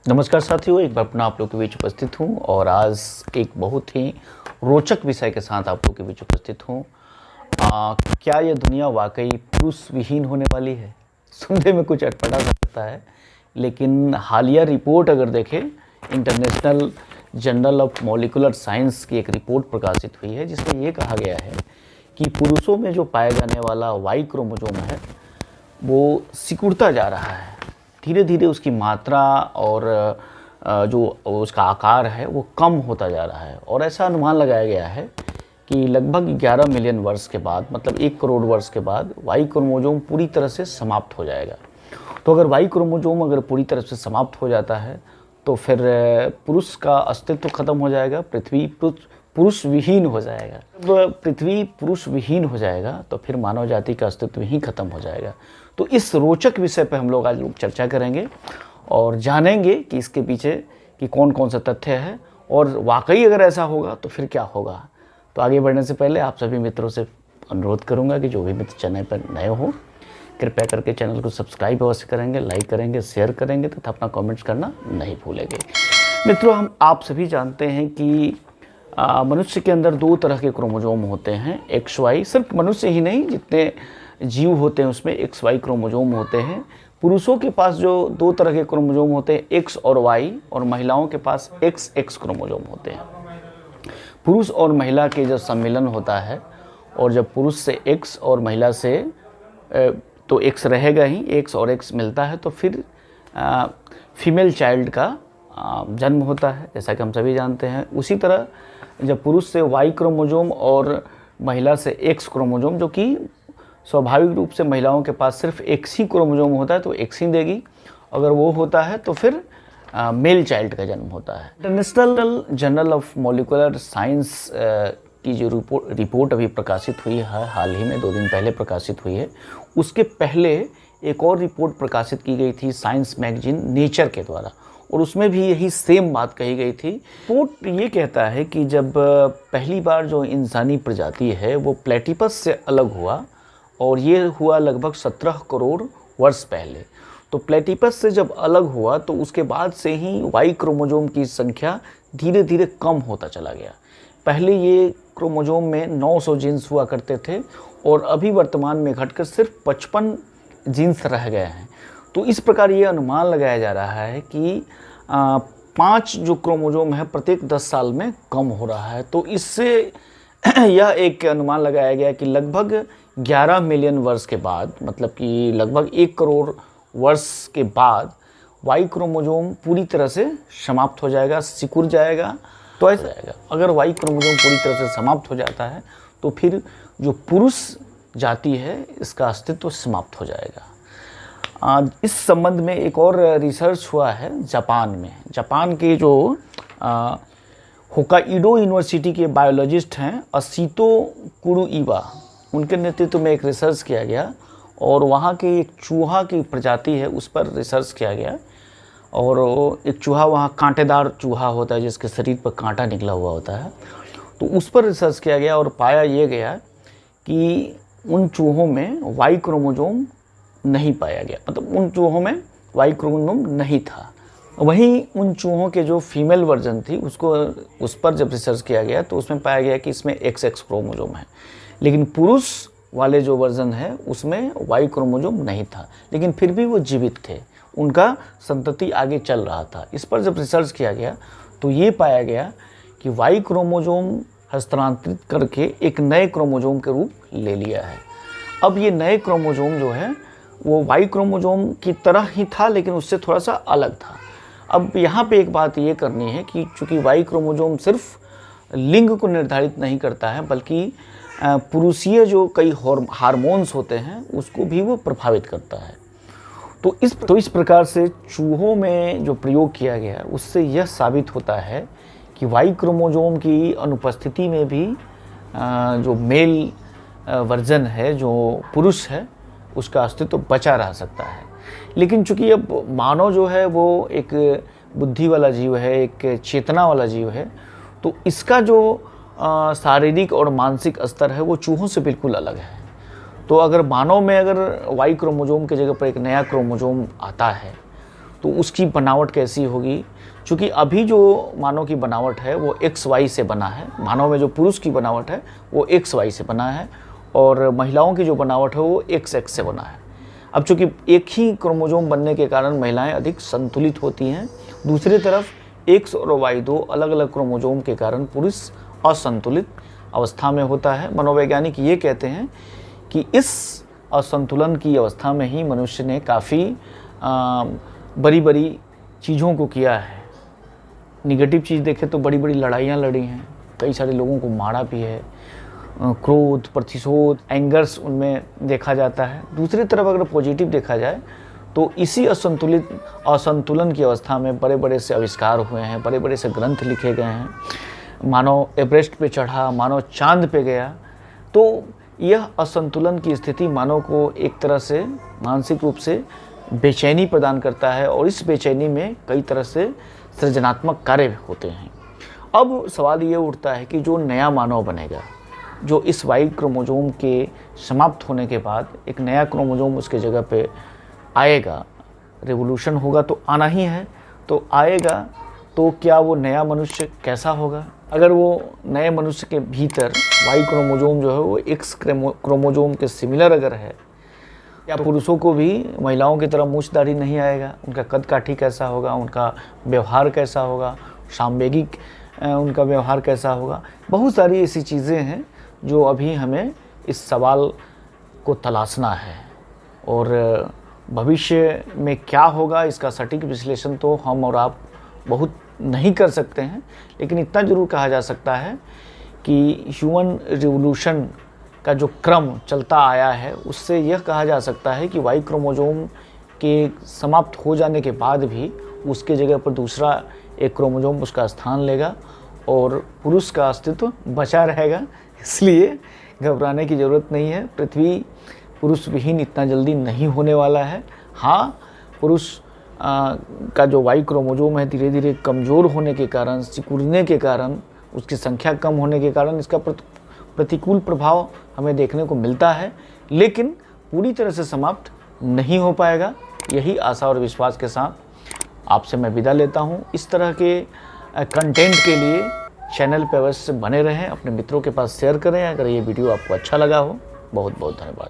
नमस्कार साथियों, एक बार पुनः आप लोग के बीच उपस्थित हूँ और आज एक बहुत ही रोचक विषय के साथ आप लोग के बीच उपस्थित हूँ। क्या यह दुनिया वाकई पुरुष विहीन होने वाली है? सुनने में कुछ अटपटा लगता है, लेकिन हालिया रिपोर्ट अगर देखें, international journal of molecular science की एक रिपोर्ट प्रकाशित हुई है जिसमें ये कहा गया है कि पुरुषों में जो पाया जाने वाला वाई क्रोमोसोम है वो सिकुड़ता जा रहा है। धीरे धीरे उसकी मात्रा और जो उसका आकार है वो कम होता जा रहा है और ऐसा अनुमान लगाया गया है कि लगभग 11 मिलियन वर्ष के बाद, मतलब 1 करोड़ वर्ष के बाद वाई क्रोमोसोम पूरी तरह से समाप्त हो जाएगा। तो अगर वाई क्रोमोसोम अगर पूरी तरह से समाप्त हो जाता है तो फिर पुरुष का अस्तित्व खत्म हो जाएगा, पृथ्वी पुरुष विहीन हो जाएगा। जब पृथ्वी पुरुष विहीन हो जाएगा तो फिर मानव जाति का अस्तित्व ही खत्म हो जाएगा। तो इस रोचक विषय पर हम लोग आज चर्चा करेंगे और जानेंगे कि इसके पीछे कि कौन कौन सा तथ्य है और वाकई अगर ऐसा होगा तो फिर क्या होगा। तो आगे बढ़ने से पहले आप सभी मित्रों से अनुरोध करूंगा कि जो भी मित्र चैनल पर नए हो कृपया करके चैनल को सब्सक्राइब अवश्य करेंगे, लाइक करेंगे, शेयर करेंगे तथा अपना कमेंट्स करना नहीं भूलेंगे। मित्रों, हम आप सभी जानते हैं कि मनुष्य के अंदर 2 तरह के क्रोमोसोम होते हैं, एक्स वाई। सिर्फ मनुष्य ही नहीं, जितने जीव होते हैं उसमें एक्स वाई क्रोमोसोम होते हैं। पुरुषों के पास जो 2 तरह के क्रोमोसोम होते हैं, एक्स और वाई, और महिलाओं के पास एक्स एक्स क्रोमोसोम होते हैं। पुरुष और महिला के जब सम्मिलन होता है और जब पुरुष से एक्स और महिला से तो एक्स रहेगा ही, एक्स और एक्स मिलता है तो फिर फीमेल चाइल्ड का जन्म होता है, जैसा कि हम सभी जानते हैं। उसी तरह जब पुरुष से वाई क्रोमोसोम और महिला से एक्स क्रोमोसोम, जो कि स्वाभाविक रूप से महिलाओं के पास सिर्फ एक्स ही क्रोमोसोम होता है तो एक्स ही देगी, अगर वो होता है तो फिर मेल चाइल्ड का जन्म होता है। International journal of molecular science की जो रिपोर्ट अभी प्रकाशित हुई है, हाल ही में 2 दिन पहले प्रकाशित हुई है, उसके पहले एक और रिपोर्ट प्रकाशित की गई थी साइंस मैगजीन नेचर के द्वारा, और उसमें भी यही सेम बात कही गई थी। रिपोर्ट ये कहता है कि जब पहली बार जो इंसानी प्रजाति है वो प्लेटिपस से अलग हुआ, और ये हुआ लगभग 17 करोड़ वर्ष पहले। तो प्लेटिपस से जब अलग हुआ तो उसके बाद से ही वाई क्रोमोसोम की संख्या धीरे धीरे कम होता चला गया। पहले ये क्रोमोसोम में 900 जीन्स हुआ करते थे और अभी वर्तमान में घटकर सिर्फ 55 जीन्स रह गए हैं। तो इस प्रकार ये अनुमान लगाया जा रहा है कि 5 जो क्रोमोसोम है प्रत्येक 10 साल में कम हो रहा है। तो इससे यह एक अनुमान लगाया गया कि लगभग 11 मिलियन वर्ष के बाद, मतलब कि लगभग 1 करोड़ वर्ष के बाद वाई क्रोमोसोम पूरी तरह से समाप्त हो जाएगा, सिकुड़ जाएगा। तो ऐसा जाएगा, अगर वाई क्रोमोसोम पूरी तरह से समाप्त हो जाता है तो फिर जो पुरुष जाति है इसका अस्तित्व समाप्त हो जाएगा। इस संबंध में एक और रिसर्च हुआ है जापान में। जापान के जो होकाइडो यूनिवर्सिटी के बायोलॉजिस्ट हैं असितो कुरुइवा, उनके नेतृत्व में एक रिसर्च किया गया और वहाँ के एक चूहा की प्रजाति है उस पर रिसर्च किया गया। और एक चूहा, वहाँ कांटेदार चूहा होता है जिसके शरीर पर कांटा निकला हुआ होता है, तो उस पर रिसर्च किया गया और पाया ये गया कि उन चूहों में वाई क्रोमोसोम नहीं पाया गया, मतलब उन चूहों में वाई क्रोमोसोम नहीं था। वहीं उन चूहों के जो फीमेल वर्जन थी उस पर जब रिसर्च किया गया तो उसमें पाया गया कि इसमें एक्स एक्स क्रोमोसोम है, लेकिन पुरुष वाले जो वर्जन है उसमें वाई क्रोमोसोम नहीं था, लेकिन फिर भी वो जीवित थे, उनका संतति आगे चल रहा था। इस पर जब रिसर्च किया गया तो ये पाया गया कि वाई क्रोमोसोम हस्तांतरित करके एक नए क्रोमोसोम के रूप ले लिया है। अब ये नए क्रोमोसोम जो है वो वाई क्रोमोसोम की तरह ही था, लेकिन उससे थोड़ा सा अलग था। अब यहाँ पे एक बात ये करनी है कि चूँकि वाई क्रोमोसोम सिर्फ लिंग को निर्धारित नहीं करता है, बल्कि पुरुषीय जो कई हार्मोन्स होते हैं उसको भी वो प्रभावित करता है। तो इस प्रकार से चूहों में जो प्रयोग किया गया उससे यह साबित होता है कि वाई क्रोमोसोम की अनुपस्थिति में भी जो मेल वर्जन है, जो पुरुष है, उसका अस्तित्व बचा रह सकता है। लेकिन चूंकि अब मानव जो है वो एक बुद्धि वाला जीव है, एक चेतना वाला जीव है, तो इसका जो शारीरिक और मानसिक स्तर है वो चूहों से बिल्कुल अलग है। तो अगर मानव में अगर वाई क्रोमोसोम की जगह पर एक नया क्रोमोसोम आता है तो उसकी बनावट कैसी होगी। चूँकि अभी जो मानव की बनावट है वो XY से बना है, मानव में जो पुरुष की बनावट है वो XY से बना है और महिलाओं की जो बनावट है वो XX से बना है। अब चूँकि एक ही क्रोमोसोम बनने के कारण महिलाएं अधिक संतुलित होती हैं, दूसरी तरफ X और Y दो अलग अलग क्रोमोसोम के कारण पुरुष असंतुलित अवस्था में होता है। मनोवैज्ञानिक ये कहते हैं कि इस असंतुलन की अवस्था में ही मनुष्य ने काफ़ी बड़ी बड़ी चीज़ों को किया है। निगेटिव चीज़ देखें तो बड़ी बड़ी लड़ाइयाँ लड़ी हैं, कई सारे लोगों को मारा भी है, क्रोध, प्रतिशोध, एंगर्स उनमें देखा जाता है। दूसरी तरफ अगर पॉजिटिव देखा जाए तो इसी असंतुलन की अवस्था में बड़े बड़े से आविष्कार हुए हैं, बड़े बड़े से ग्रंथ लिखे गए हैं। मानव एवरेस्ट पे चढ़ा, मानव चांद पे गया। तो यह असंतुलन की स्थिति मानव को एक तरह से मानसिक रूप से बेचैनी प्रदान करता है और इस बेचैनी में कई तरह से सृजनात्मक कार्य होते हैं। अब सवाल ये उठता है कि जो नया मानव बनेगा, जो इस वाई क्रोमोसोम के समाप्त होने के बाद एक नया क्रोमोसोम उसके जगह पे आएगा, रिवोल्यूशन होगा तो आना ही है, तो आएगा तो क्या वो नया मनुष्य कैसा होगा। अगर वो नए मनुष्य के भीतर वाई क्रोमोसोम जो है वो एक्स क्रोमोसोम के सिमिलर अगर है, या पुरुषों को भी महिलाओं की तरह मूछ दाढ़ी नहीं आएगा, उनका कद काठी कैसा होगा, उनका व्यवहार कैसा होगा, सामवेगिक उनका व्यवहार कैसा होगा। बहुत सारी ऐसी चीज़ें हैं जो अभी हमें इस सवाल को तलाशना है और भविष्य में क्या होगा इसका सटीक विश्लेषण तो हम और आप बहुत नहीं कर सकते हैं, लेकिन इतना ज़रूर कहा जा सकता है कि ह्यूमन रिवोल्यूशन का जो क्रम चलता आया है उससे यह कहा जा सकता है कि वाई क्रोमोसोम के समाप्त हो जाने के बाद भी उसके जगह पर दूसरा एक क्रोमोसोम उसका स्थान लेगा और पुरुष का अस्तित्व बचा रहेगा। इसलिए घबराने की ज़रूरत नहीं है, पृथ्वी पुरुष विहीन इतना जल्दी नहीं होने वाला है। हाँ, पुरुष का जो वाई क्रोमोसोम है धीरे धीरे कमज़ोर होने के कारण, सिकुड़ने के कारण, उसकी संख्या कम होने के कारण इसका प्रतिकूल प्रभाव हमें देखने को मिलता है, लेकिन पूरी तरह से समाप्त नहीं हो पाएगा। यही आशा और विश्वास के साथ आपसे मैं विदा लेता हूँ। इस तरह के कंटेंट के लिए चैनल पर अवश्य बने रहें, अपने मित्रों के पास शेयर करें। अगर ये वीडियो आपको अच्छा लगा हो, बहुत बहुत धन्यवाद।